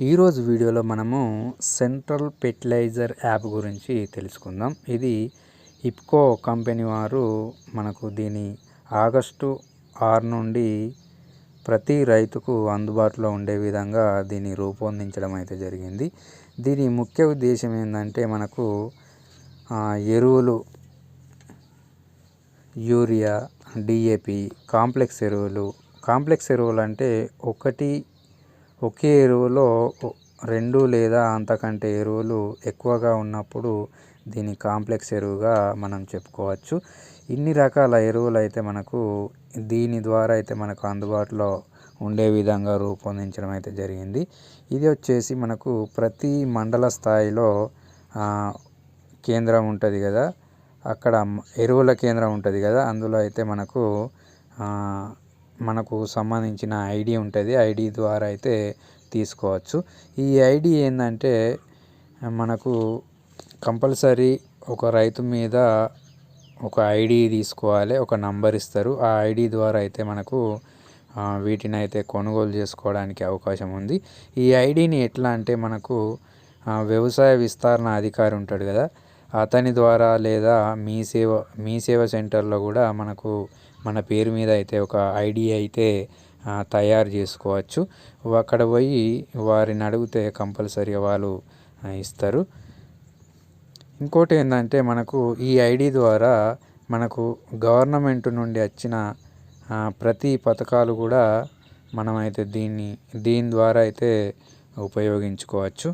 ఈరోజు వీడియోలో మనము సెంట్రల్ ఫెర్టిలైజర్ యాప్ గురించి తెలుసుకుందాం. ఇది ఇఫ్కో కంపెనీ వారు మనకు దీని ఆగస్టు 6 నుండి ప్రతి రైతుకు అందుబాటులో ఉండే విధంగా దీన్ని రూపొందించడం అయితే జరిగింది. దీని ముఖ్య ఉద్దేశం ఏంటంటే మనకు ఎరువులు యూరియా, డిఏపి, కాంప్లెక్స్ ఎరువులు అంటే ఒకే ఎరువులో 2 లేదా అంతకంటే ఎరువులు ఎక్కువగా ఉన్నప్పుడు దీని కాంప్లెక్స్ ఎరువుగా మనం చెప్పుకోవచ్చు. ఇన్ని రకాల ఎరువులు అయితే మనకు దీని ద్వారా అయితే మనకు అందుబాటులో ఉండే విధంగా రూపొందించడం అయితే జరిగింది. ఇది వచ్చేసి మనకు ప్రతి మండల స్థాయిలో కేంద్రం ఉంటుంది కదా, అక్కడ ఎరువుల కేంద్రం ఉంటుంది కదా, అందులో అయితే మనకు సంబంధించిన ఐడి ఉంటుంది. ఐడి ద్వారా అయితే తీసుకోవచ్చు. ఈ ఐడి ఏంటంటే మనకు కంపల్సరీ ఒక రైతు మీద ఒక ఐడి తీసుకోవాలి, ఒక నంబర్ ఇస్తారు. ఆ ఐడి ద్వారా అయితే మనకు వీటిని అయితే కొనుగోలు చేసుకోవడానికి అవకాశం ఉంది. ఈ ఐడిని ఎట్లా అంటే మనకు వ్యవసాయ విస్తరణ అధికారి ఉంటాడు కదా, అతని ద్వారా లేదా మీ సేవ సెంటర్లో కూడా మన పేరు మీద అయితే ఒక ఐడి అయితే తయారు చేసుకోవచ్చు. అక్కడ పోయి వారిని అడిగితే కంపల్సరీగా వాళ్ళు ఇస్తారు. ఇంకోటి ఏంటంటే మనకు ఈ ఐడి ద్వారా మనకు గవర్నమెంట్ నుండి వచ్చిన ప్రతి పథకాలు కూడా మనమైతే దీని ద్వారా అయితే ఉపయోగించుకోవచ్చు.